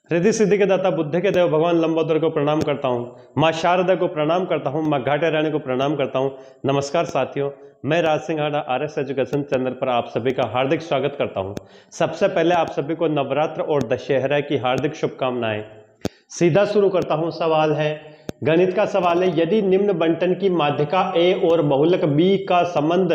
रिद्धि सिद्धि के दाता बुद्धि के देव भगवान लंबोदर को प्रणाम करता हूँ, माँ शारदा को प्रणाम करता हूँ, माँ घाटे रानी को प्रणाम करता हूँ। नमस्कार साथियों, मैं राज सिंह हाड़ा आरएस एजुकेशन चैनल पर आप सभी का हार्दिक स्वागत करता हूँ। सबसे पहले आप सभी को नवरात्र और दशहरा की हार्दिक शुभकामनाएं। सीधा शुरू करता हूँ। सवाल है, गणित का सवाल है, यदि निम्न बंटन की माध्यिका ए और बहुलक बी का संबंध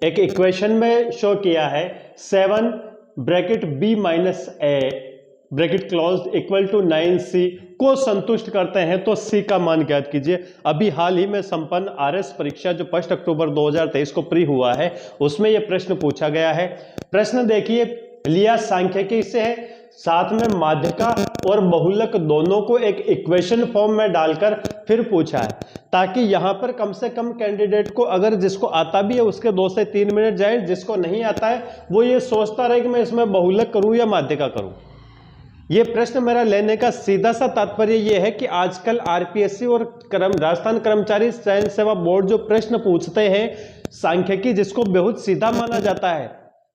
एक इक्वेशन में शो किया है 7 bracket B minus A bracket close equal to 9c को संतुष्ट करते हैं तो c का मान ज्ञात कीजिए। अभी हाल ही में संपन्न आरएस परीक्षा जो 1 अक्टूबर 2023 को प्री हुआ है उसमें यह प्रश्न पूछा गया है। प्रश्न देखिए, लिया सांख्यिकी से है, साथ में माध्यिका और बहुलक दोनों को एक इक्वेशन फॉर्म में डालकर फिर पूछा है, ताकि यहां पर कम से कम कैंडिडेट को, अगर जिसको आता भी है उसके 2 से 3 मिनट जाए, जिसको नहीं आता है वो ये सोचता रहे कि मैं इसमें बहुलक करूं या माध्यिका करूं। ये प्रश्न मेरा लेने का सीधा सा तात्पर्य यह है कि आजकल आरपीएससी और राजस्थान कर्मचारी चयन सेवा बोर्ड जो प्रश्न पूछते हैं सांख्यिकी, जिसको बहुत सीधा माना जाता है,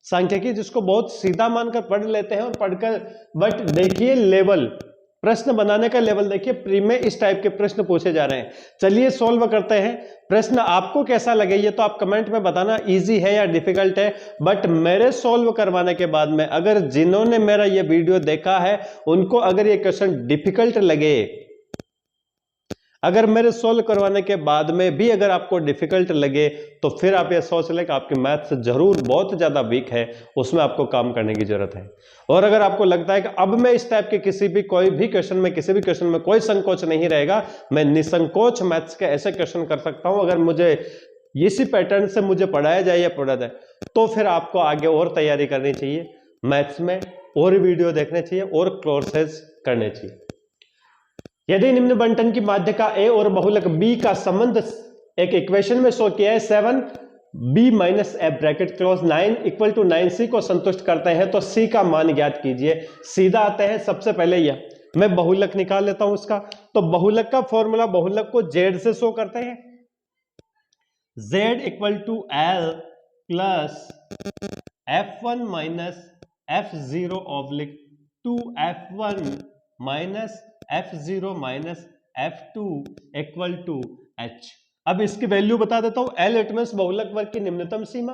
सांख्यिकी जिसको बहुत सीधा मानकर पढ़ लेते हैं और पढ़कर, बट देखिए लेवल, प्रश्न बनाने का लेवल देखिए, प्री में इस टाइप के प्रश्न पूछे जा रहे हैं। चलिए सॉल्व करते हैं। प्रश्न आपको कैसा लगे ये तो आप कमेंट में बताना, इजी है या डिफिकल्ट है। बट मेरे सॉल्व करवाने के बाद में, अगर जिन्होंने मेरा ये वीडियो देखा है उनको अगर ये क्वेश्चन डिफिकल्ट लगे, अगर मेरे सोल्व करवाने के बाद में भी अगर आपको डिफिकल्ट लगे, तो फिर आप ये सोच लें कि आपकी मैथ्स जरूर बहुत ज्यादा वीक है, उसमें आपको काम करने की जरूरत है। और अगर आपको लगता है कि अब मैं इस टाइप के किसी भी कोई भी क्वेश्चन में, किसी भी क्वेश्चन में कोई संकोच नहीं रहेगा, मैं निसंकोच मैथ्स के ऐसे क्वेश्चन कर सकता हूं, अगर मुझे इसी पैटर्न से मुझे पढ़ाया जाए या पढ़ा जाए, तो फिर आपको आगे और तैयारी करनी चाहिए मैथ्स में, और वीडियो देखने चाहिए और कोर्सेज करने चाहिए। यदि निम्न बंटन की माध्यिका ए और बहुलक बी का संबंध एक इक्वेशन में शो किया है 7 B minus A bracket close 9 equal to 9c को संतुष्ट करते हैं तो c का मान ज्ञात कीजिए। सीधा आते हैं। सबसे पहले यह मैं बहुलक निकाल लेता हूं इसका। तो बहुलक का फॉर्मूला, बहुलक को z से शो करते हैं, z equal to l plus f1 minus f0 oblique 2f1 minus f0 minus f2 equal to h। अब इसकी वैल्यू बता देता हूं। L इट मींस बहुलक वर्ग की निम्नतम सीमा,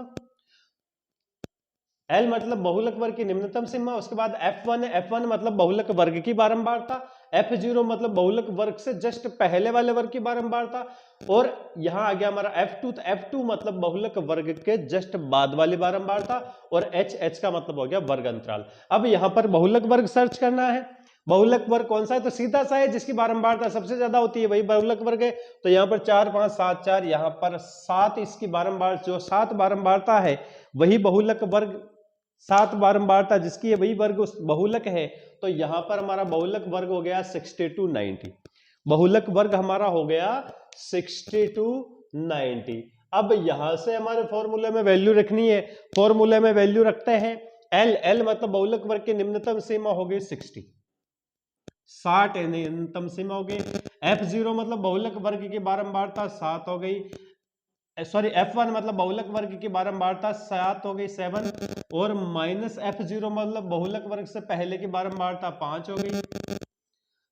L मतलब बहुलक वर्ग की निम्नतम सीमा। उसके बाद F1 है, F1 मतलब बहुलक वर्ग की बारंबारता, F0 मतलब बहुलक वर्ग से जस्ट पहले वाले वर्ग की बारंबारता, और यहां आ गया हमारा F2, तो F2 मतलब बहुलक वर्ग के जस्ट बाद वाली बारंबारता, और H का मतलब हो गया वर्ग अंतराल। अब यहां पर बहुलक वर्ग सर्च करना है। बहुलक वर्ग कौन सा है? तो सीधा सा है, जिसकी बारंबारता सबसे ज्यादा होती है वही बहुलक वर्ग है। तो यहाँ पर 4 5 7 4, यहाँ पर 7 इसकी बारंबार, जो 7 बारंबारता है वही बहुलक वर्ग, 7 बारंबारता जिसकी है वही वर्ग उस बहुलक है। तो यहां पर हमारा बहुलक वर्ग हो गया 62 90, बहुलक वर्ग हमारा हो गया 62 90। अब यहां से हमारे फॉर्मूले में वैल्यू रखनी है। फॉर्मूले में वैल्यू रखते हैं L मतलब बहुलक वर्ग की निम्नतम सीमा हो गई 60 निम्नतम सीमा हो गई। F0 मतलब बहुलक वर्ग की बारंबारता 7 हो गई, सॉरी F1 मतलब बहुलक वर्ग की बारंबारता 7 हो गई 7, और माइनस F0 मतलब बहुलक वर्ग से पहले की बारंबारता 5 हो गई,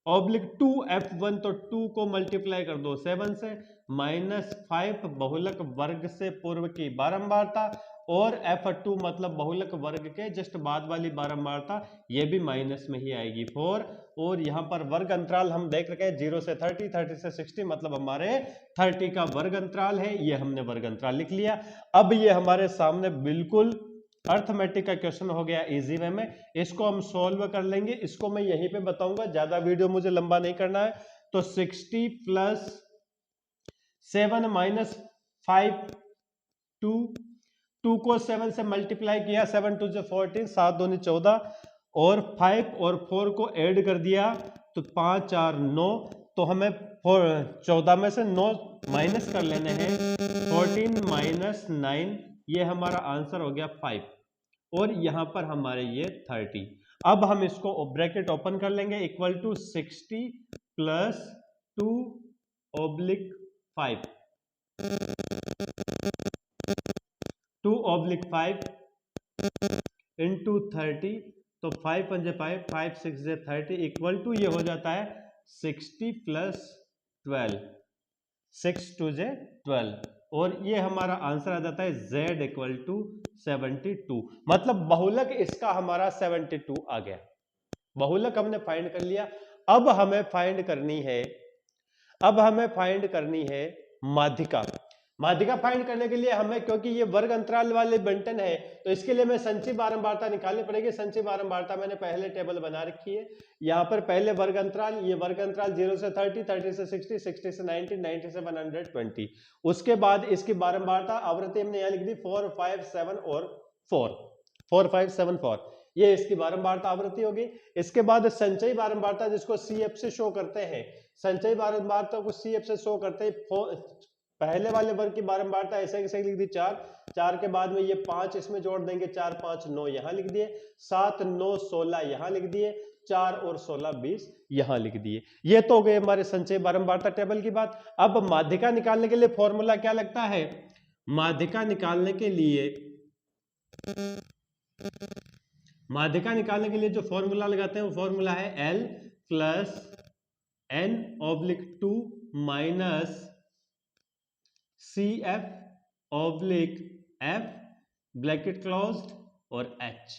ऑब्लिक 2F1, तो 2 को मल्टीप्लाई कर दो 7 से, माइनस 5 बहुलक वर्ग से पूर्व की बारंबारता, और F2 मतलब बहुलक वर्ग के जस्ट बाद वाली बारंबारता, ये भी माइनस में ही आएगी 4। और यहां पर वर्ग अंतराल हम देख रखे हैं 0 से 30, 30 से 60, मतलब हमारे 30 का वर्ग अंतराल है, ये हमने वर्ग अंतराल लिख लिया। अब ये हमारे सामने बिल्कुल अर्थमेटिक का क्वेश्चन हो गया इजी वे में, इसको हम सॉल्व कर लेंगे। इसको मैं यहीं पे बताऊंगा, ज्यादा वीडियो मुझे लंबा नहीं करना है। तो 60 प्लस 7 माइनस 5 2 को 7 से मल्टीप्लाई किया, 7 2 14, 7 दूनी 14, और 5 और 4 को ऐड कर दिया तो 5 4 9, तो हमें 14 में से 9 माइनस कर लेने हैं, 14 माइनस 9, ये हमारा आंसर हो गया 5, और यहां पर हमारे ये 30। अब हम इसको ब्रैकेट ओपन कर लेंगे, equal to 60 plus 2 oblique 5, 2 oblique 5 into 30 तो 5 पंजे 5, 5 6 जे 30 इक्वल टू ये हो जाता है 60 प्लस 12, 6 2 जे 12, और ये हमारा आंसर आ जाता है z इक्वल टू 72। मतलब बहुलक इसका हमारा 72 आ गया। बहुलक हमने फाइंड कर लिया। अब हमें फाइंड करनी है, अब हमें फाइंड करनी है माध्यिका। माध्यिका फाइंड करने के लिए हमें, क्योंकि ये वर्ग अंतराल वाले बंटन है, तो इसके लिए मैं संचयी बारंबारता निकालनी पड़ेगी। संचयी बारंबारता मैंने पहले टेबल बना रखी है। यहाँ पर पहले वर्ग अंतराल, ये वर्ग अंतराल 0 से 30, 30 से 60, 60 से 90, 90 से 120। उसके बाद इसकी बारंबारता आवृत्ति हमने यहाँ लिख दी 4 5 7 और 4, 4 5 7 4, ये इसकी बारंबारता आवृत्ति होगी। इसके बाद संचयी बारंबारता जिसको CF से शो करते हैं, संचयी बारंबारता को CF से शो करते हैं। पहले वाले वर्ग की बारंबारता ऐसे कैसे लिख दी 4, 4 के बाद में ये 5 इसमें जोड़ देंगे, 4 5 9 यहां लिख दिए, 7 9 16 यहां लिख दिए, 4 और 16 20 यहां लिख दिए। ये तो हो गए हमारे संचयी बारंबारता टेबल की बात। अब माध्यिका निकालने के लिए फॉर्मूला क्या लगता है? माध्यिका निकालने के लिए, माध्यिका निकालने के लिए जो फॉर्मूला लगाते हैं वो फॉर्मूला है L plus n/2 minus CF/F bracket closed और H।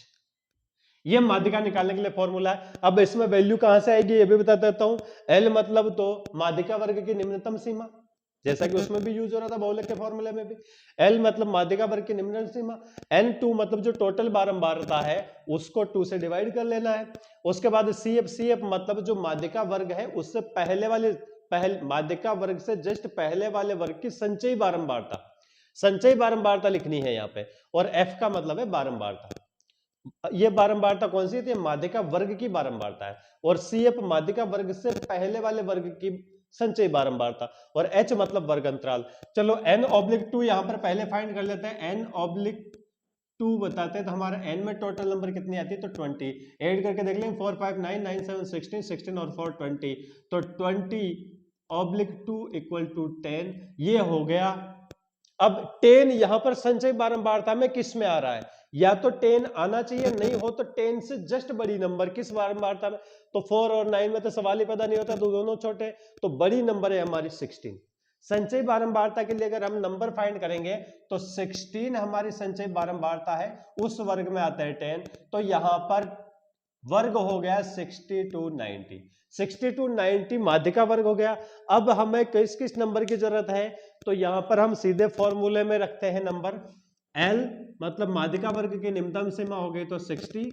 ये माध्यिका निकालने के लिए फॉर्मूला है। अब इसमें वैल्यू कहां से आएगी ये भी बता देता हूं। L मतलब तो माध्यिका वर्ग की निम्नतम सीमा, जैसा कि उसमें भी यूज हो रहा था बहुलक के फॉर्मूले में भी। L मतलब माध्यिका वर्ग की निम्नतम सीमा, N2 मतलब जो टोटल बारंबारता है उसको 2 से डिवाइड कर लेना है। उसके बाद CF मतलब जो माध्यिका वर्ग है उससे पहले माध्यिका वर्ग से जस्ट पहले वाले वर्ग की संचयी बारंबारता, संचयी बारंबारता लिखनी है यहाँ पे। और F का मतलब है बारंबारता। ये बारंबारता कौन सी थी? माध्यिका वर्ग की बारंबारता है। और CF माध्यिका वर्ग से पहले वाले वर्ग की संचयी बारंबारता, और H मतलब वर्ग अंतराल। चलो n/2 यहां पर पहले फाइंड कर लेते हैं। n/2 बताते हैं तो हमारा n में टोटल नंबर कितनी आती है? तो 20। ऐड करके देख लेंगे 4 5 9 9 7 16, 16 और 4 20, तो 20/2 इक्वल टू 10, ये हो गया। अब 10 यहां पर संचयी बारंबारता में किस में आ रहा है? या तो 10 आना चाहिए, नहीं हो तो 10 से जस्ट बड़ी नंबर किस बारंबारता में? तो 4 और 9 में तो सवाल ही पैदा नहीं होता, तो दोनों छोटे, तो बड़ी नंबर है हमारी 16। संचयी बारंबारता के लिए अगर हम नंबर फाइंड करेंगे तो 16 हमारी संचयी बारंबारता है, उस वर्ग में आता है 10, तो यहां पर वर्ग हो गया 60 to 90, 60 to 90 माध्यिका वर्ग हो गया। अब हमें किस किस नंबर की जरूरत है? तो यहां पर हम सीधे फॉर्मूले में रखते हैं नंबर। L मतलब माध्यिका वर्ग की निम्नतम सीमा हो गई तो 60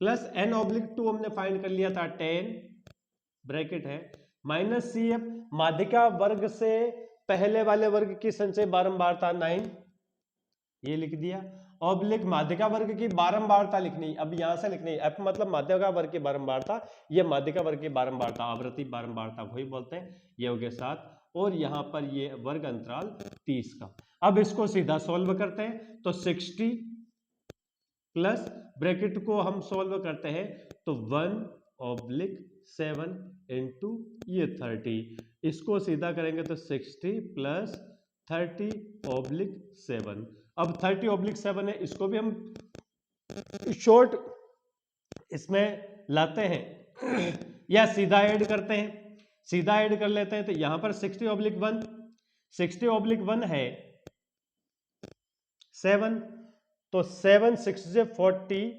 प्लस n/2 हमने फाइंड कर लिया था 10 ब्रैकेट है, माइनस CF माध्यिका वर्ग से पहले वाले वर्ग की संचयी बारंबारता 9, ये लिख दिया, ऑब्लिक माध्यिका वर्ग की बारंबारता लिखनी। अब यहां से लिखनी F मतलब माध्यिका वर्ग की बारंबारता, ये माध्यिका वर्ग की बारंबारता, आवृत्ति बारंबारता वही बोलते हैं। ये हो गया 7, और यहां पर ये वर्ग अंतराल 30 का। अब इसको सीधा सॉल्व करते हैं तो 60 प्लस ब्रैकेट को हम सॉल्व करते हैं तो 1/7 इंटू ये 30, इसको सीधा करेंगे तो 60 प्लस 30/7। अब 30/7 है, इसको भी हम शॉर्ट इसमें लाते हैं या सीधा ऐड करते हैं, सीधा ऐड कर लेते हैं। तो यहां पर 60/1, 60/1 है 7, तो 7 6 से 42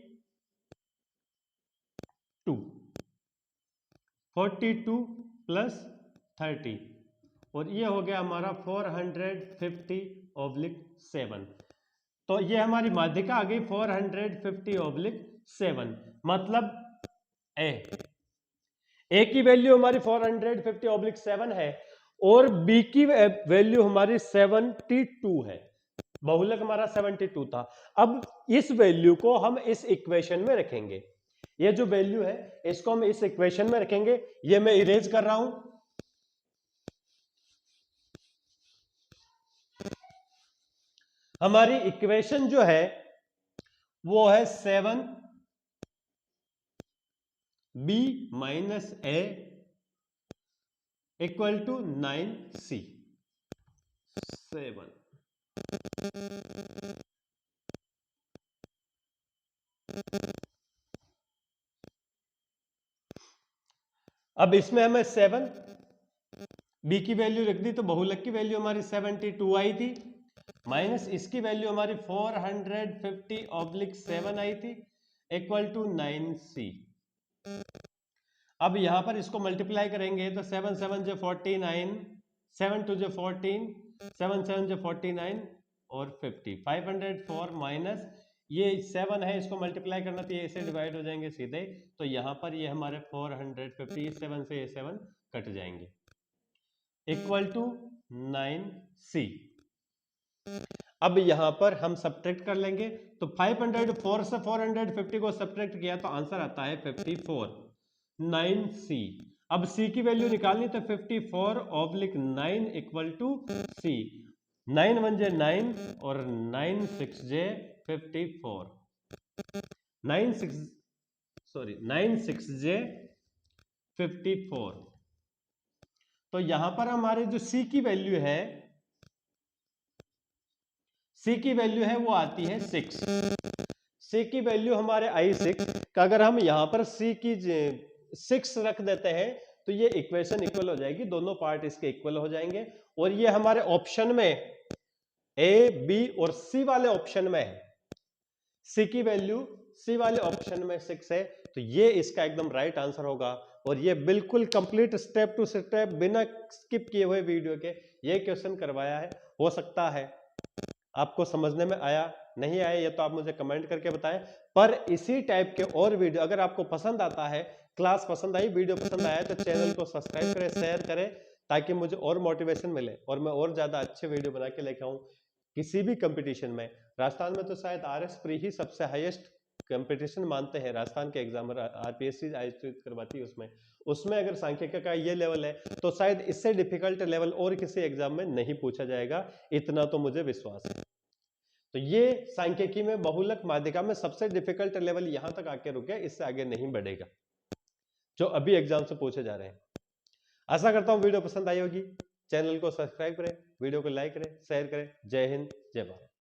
प्लस 30, और ये हो गया हमारा 450/7। तो ये हमारी माध्यिका आ गई 450/7। मतलब ए की वैल्यू हमारी 450/7 है, और बी की वैल्यू हमारी 72 है। बहुलक हमारा 72 था। अब इस वैल्यू को हम इस इक्वेशन में रखेंगे, ये जो वैल्यू है इसको हम इस इक्वेशन में रखेंगे। ये मैं इरेज कर रहा हूं। हमारी इक्वेशन जो है वो है 7b minus A equal to 9c। 7 अब इसमें हमें 7 बी की वैल्यू रख दी तो बहुलक की वैल्यू हमारी 72 आई थी, माइनस इसकी वैल्यू हमारी 450/7 आई थी, इक्वल टू 9c। अब यहां पर इसको मल्टीप्लाई करेंगे तो 7 7 जो 49, 7 2 जो 14, 7 7 जो 49 और 50, 504 माइनस ये 7 है, इसको मल्टीप्लाई करना तो ये इसे डिवाइड हो जाएंगे सीधे, तो यहां पर ये हमारे 450, 7 से ये 7 कट जाएंगे, इक्वल टू 9c। अब यहां पर हम सब्ट्रैक्ट कर लेंगे तो 504 से 450 को सब्ट्रैक्ट किया तो आंसर आता है 54, 9c। अब c की वैल्यू निकालनी तो 54/9 इक्वल टू c। 9 1 जे 9 और 9 6 जे 54, 9 6 जे 54। तो यहां पर हमारे जो c की वैल्यू है, c की वैल्यू है वो आती है 6। c की वैल्यू हमारे आई 6 का अगर हम यहां पर c की 6 रख देते हैं तो ये इक्वेशन इक्वल हो जाएगी, दोनों पार्ट इसके इक्वल हो जाएंगे। और ये हमारे ऑप्शन में ए बी और सी वाले ऑप्शन में है, सी की वैल्यू सी वाले ऑप्शन में 6 है, तो ये इसका एकदम राइट आंसर होगा। और ये बिल्कुल कंप्लीट स्टेप टू स्टेप बिना स्किप किए हुए वीडियो के ये क्वेश्चन करवाया है। हो सकता है आपको समझने में आया, नहीं आया ये तो आप मुझे कमेंट करके बताएं। पर इसी टाइप के और वीडियो अगर आपको पसंद आता है, क्लास पसंद आई, वीडियो पसंद आया तो चैनल को सब्सक्राइब करें, शेयर करें, ताकि मुझे और मोटिवेशन मिले और मैं और ज्यादा अच्छे वीडियो बना के लेके आऊं किसी भी कंपटीशन में। राजस्थान में तो शायद RS प्री ही सबसे हाईएस्ट कंपटीशन मानते हैं, राजस्थान के एग्जामर RPSC आयोजित करवाती है, उसमें अगर सांख्यिकी का ये लेवल है तो शायद इससे डिफिकल्ट लेवल और किसी एग्जाम में नहीं पूछा जाएगा, इतना तो मुझे विश्वास है। तो ये सांख्यिकी में बहुलक माध्यिका में सबसे डिफिकल्ट लेवल यहां तक आके रुके, इससे आगे नहीं बढ़ेगा जो अभी एग्जाम से पूछे जा रहे हैं। आशा करता हूं वीडियो पसंद आई होगी, चैनल को सब्सक्राइब करें, वीडियो को लाइक करें, शेयर करें। जय हिंद, जय भारत।